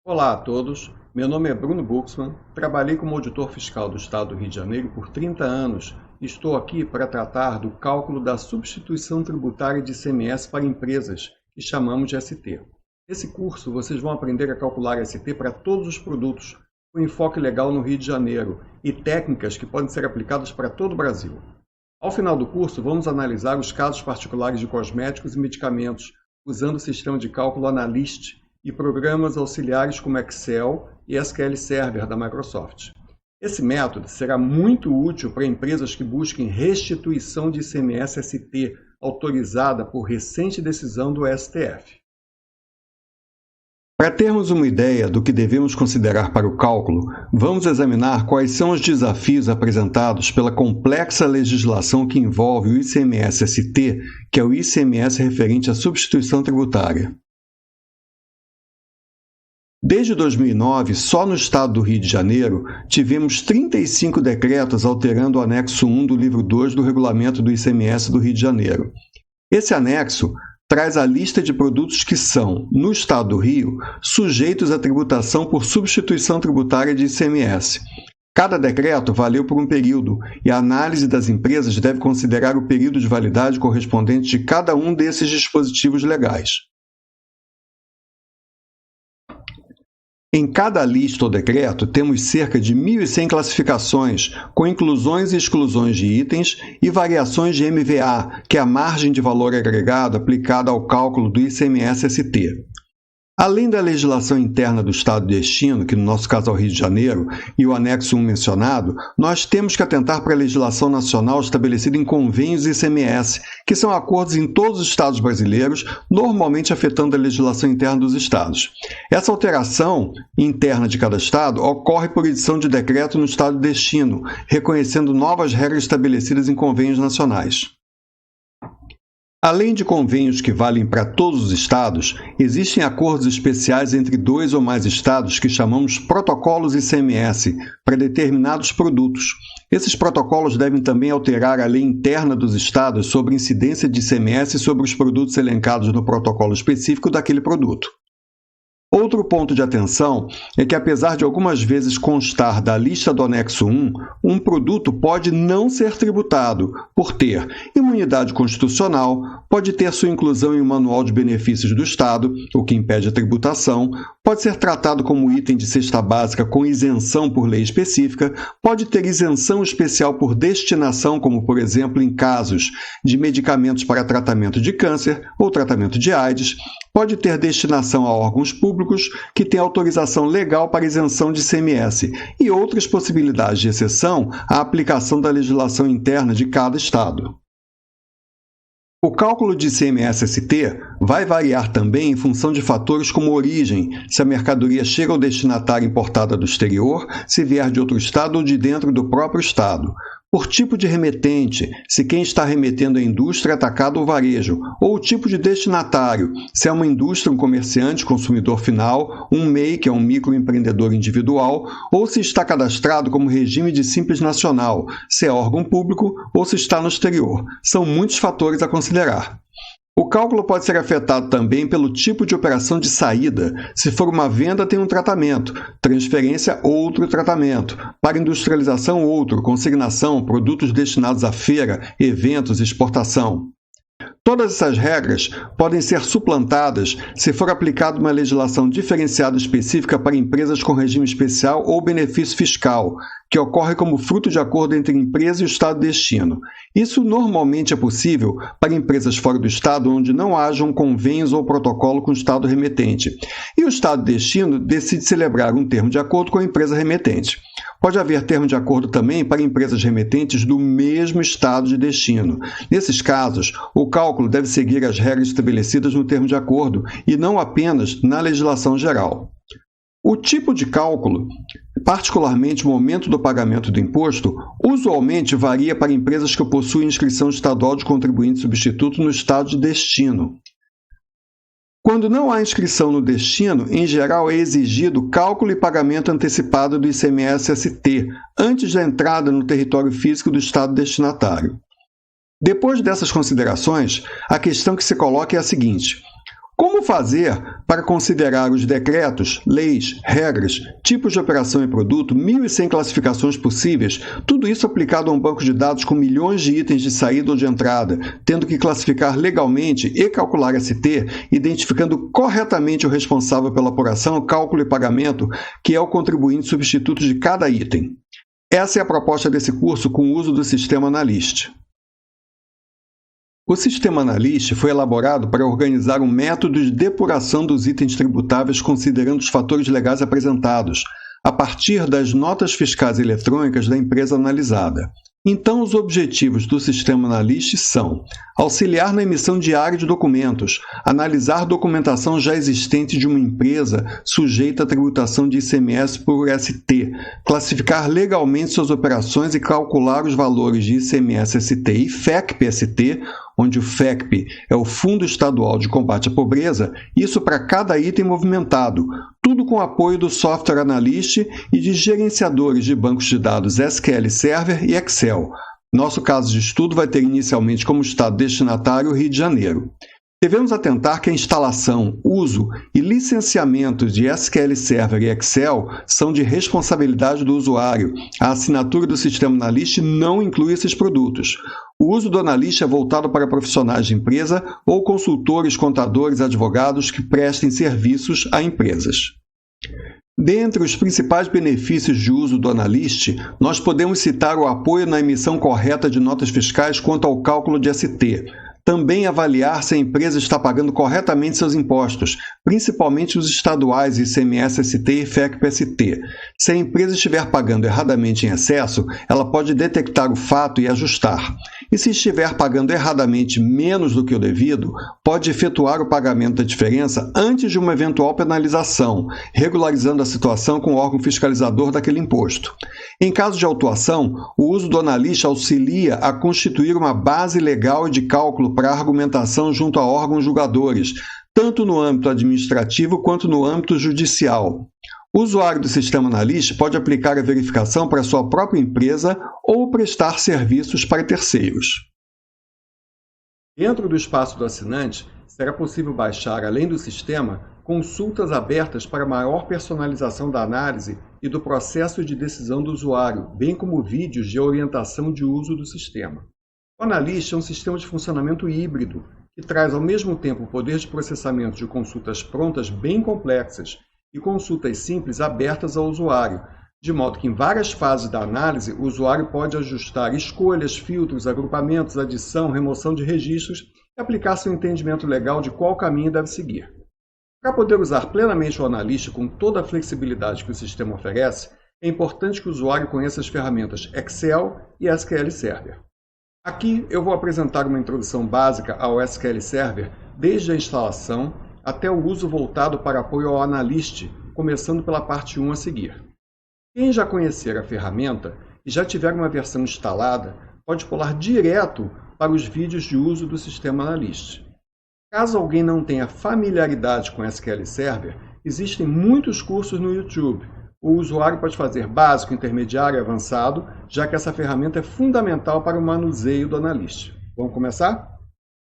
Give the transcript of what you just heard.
Olá a todos, meu nome é Bruno Buxman, trabalhei como auditor fiscal do Estado do Rio de Janeiro por 30 anos e estou aqui para tratar do cálculo da substituição tributária de ICMS para empresas, que chamamos de ST. Nesse curso vocês vão aprender a calcular ST para todos os produtos, com enfoque legal no Rio de Janeiro e técnicas que podem ser aplicadas para todo o Brasil. Ao final do curso, vamos analisar os casos particulares de cosméticos e medicamentos, usando o sistema de cálculo Analyst e programas auxiliares como Excel e SQL Server da Microsoft. Esse método será muito útil para empresas que busquem restituição de ICMS-ST autorizada por recente decisão do STF. Para termos uma ideia do que devemos considerar para o cálculo, vamos examinar quais são os desafios apresentados pela complexa legislação que envolve o ICMS-ST, que é o ICMS referente à substituição tributária. Desde 2009, só no estado do Rio de Janeiro, tivemos 35 decretos alterando o anexo 1 do livro 2 do regulamento do ICMS do Rio de Janeiro. Esse anexo traz a lista de produtos que são, no estado do Rio, sujeitos à tributação por substituição tributária de ICMS. Cada decreto valeu por um período e a análise das empresas deve considerar o período de validade correspondente de cada um desses dispositivos legais. Em cada lista ou decreto, temos cerca de 1.100 classificações, com inclusões e exclusões de itens e variações de MVA, que é a margem de valor agregado aplicada ao cálculo do ICMS-ST. Além da legislação interna do Estado de destino, que no nosso caso é o Rio de Janeiro, e o anexo 1 mencionado, nós temos que atentar para a legislação nacional estabelecida em convênios ICMS, que são acordos em todos os estados brasileiros, normalmente afetando a legislação interna dos estados. Essa alteração interna de cada estado ocorre por edição de decreto no Estado de destino, reconhecendo novas regras estabelecidas em convênios nacionais. Além de convênios que valem para todos os estados, existem acordos especiais entre 2 ou mais estados que chamamos protocolos ICMS para determinados produtos. Esses protocolos devem também alterar a lei interna dos estados sobre incidência de ICMS sobre os produtos elencados no protocolo específico daquele produto. Outro ponto de atenção é que, apesar de algumas vezes constar da lista do anexo 1, um produto pode não ser tributado por ter imunidade constitucional, pode ter sua inclusão em um manual de benefícios do Estado, o que impede a tributação, pode ser tratado como item de cesta básica com isenção por lei específica, pode ter isenção especial por destinação, como, por exemplo, em casos de medicamentos para tratamento de câncer ou tratamento de AIDS, pode ter destinação a órgãos públicos que têm autorização legal para isenção de ICMS e outras possibilidades de exceção à aplicação da legislação interna de cada estado. O cálculo de ICMS-ST vai variar também em função de fatores como origem, se a mercadoria chega ao destinatário importada do exterior, se vier de outro estado ou de dentro do próprio estado. Por tipo de remetente, se quem está remetendo é indústria, atacado ou varejo, ou o tipo de destinatário, se é uma indústria, um comerciante, consumidor final, um MEI, que é um microempreendedor individual, ou se está cadastrado como regime de simples nacional, se é órgão público ou se está no exterior. São muitos fatores a considerar. O cálculo pode ser afetado também pelo tipo de operação de saída. Se for uma venda, tem um tratamento. Transferência, outro tratamento. Para industrialização, outro. Consignação, produtos destinados à feira, eventos, exportação. Todas essas regras podem ser suplantadas se for aplicada uma legislação diferenciada específica para empresas com regime especial ou benefício fiscal, que ocorre como fruto de acordo entre empresa e o estado de destino. Isso normalmente é possível para empresas fora do estado onde não hajam convênios ou protocolo com o estado remetente, e o estado de destino decide celebrar um termo de acordo com a empresa remetente. Pode haver termo de acordo também para empresas remetentes do mesmo estado de destino. Nesses casos, o cálculo deve seguir as regras estabelecidas no termo de acordo e não apenas na legislação geral. O tipo de cálculo, particularmente o momento do pagamento do imposto, usualmente varia para empresas que possuem inscrição estadual de contribuinte substituto no estado de destino. Quando não há inscrição no destino, em geral é exigido cálculo e pagamento antecipado do ICMS-ST antes da entrada no território físico do estado destinatário. Depois dessas considerações, a questão que se coloca é a seguinte: Como fazer para considerar os decretos, leis, regras, tipos de operação e produto, 1.100 classificações possíveis, tudo isso aplicado a um banco de dados com milhões de itens de saída ou de entrada, tendo que classificar legalmente e calcular ST, identificando corretamente o responsável pela apuração, cálculo e pagamento, que é o contribuinte substituto de cada item. Essa é a proposta desse curso com o uso do Sistema Analyst. O Sistema Analyst foi elaborado para organizar um método de depuração dos itens tributáveis considerando os fatores legais apresentados, a partir das notas fiscais eletrônicas da empresa analisada. Então, os objetivos do Sistema Analyst são auxiliar na emissão diária de documentos, analisar documentação já existente de uma empresa sujeita à tributação de ICMS por ST, classificar legalmente suas operações e calcular os valores de ICMS-ST e FECP-ST, onde o FECP é o Fundo Estadual de Combate à Pobreza, isso para cada item movimentado, tudo com apoio do Software Analyst e de gerenciadores de bancos de dados SQL Server e Excel. Nosso caso de estudo vai ter inicialmente como estado destinatário o Rio de Janeiro. Devemos atentar que a instalação, uso e licenciamento de SQL Server e Excel são de responsabilidade do usuário. A assinatura do Sistema Analyst não inclui esses produtos. O uso do Analyst é voltado para profissionais de empresa ou consultores, contadores, advogados que prestem serviços a empresas. Dentre os principais benefícios de uso do Analyst, nós podemos citar o apoio na emissão correta de notas fiscais quanto ao cálculo de ST. Também avaliar se a empresa está pagando corretamente seus impostos, principalmente os estaduais ICMS-ST e FECP-ST. Se a empresa estiver pagando erradamente em excesso, ela pode detectar o fato e ajustar. E se estiver pagando erradamente menos do que o devido, pode efetuar o pagamento da diferença antes de uma eventual penalização, regularizando a situação com o órgão fiscalizador daquele imposto. Em caso de autuação, o uso do Analyst auxilia a constituir uma base legal de cálculo para argumentação junto a órgãos julgadores, tanto no âmbito administrativo quanto no âmbito judicial. O usuário do Sistema Analyst pode aplicar a verificação para sua própria empresa ou prestar serviços para terceiros. Dentro do espaço do assinante, será possível baixar, além do sistema, consultas abertas para maior personalização da análise e do processo de decisão do usuário, bem como vídeos de orientação de uso do sistema. O Analyst é um sistema de funcionamento híbrido, que traz ao mesmo tempo o poder de processamento de consultas prontas bem complexas e consultas simples abertas ao usuário, de modo que em várias fases da análise o usuário pode ajustar escolhas, filtros, agrupamentos, adição, remoção de registros e aplicar seu entendimento legal de qual caminho deve seguir. Para poder usar plenamente o Analyst com toda a flexibilidade que o sistema oferece, é importante que o usuário conheça as ferramentas Excel e SQL Server. Aqui eu vou apresentar uma introdução básica ao SQL Server, desde a instalação até o uso voltado para apoio ao Analyst, começando pela parte 1 a seguir. Quem já conhecer a ferramenta e já tiver uma versão instalada, pode pular direto para os vídeos de uso do Sistema Analyst. Caso alguém não tenha familiaridade com SQL Server, existem muitos cursos no YouTube. O usuário pode fazer básico, intermediário e avançado, já que essa ferramenta é fundamental para o manuseio do Analyst. Vamos começar?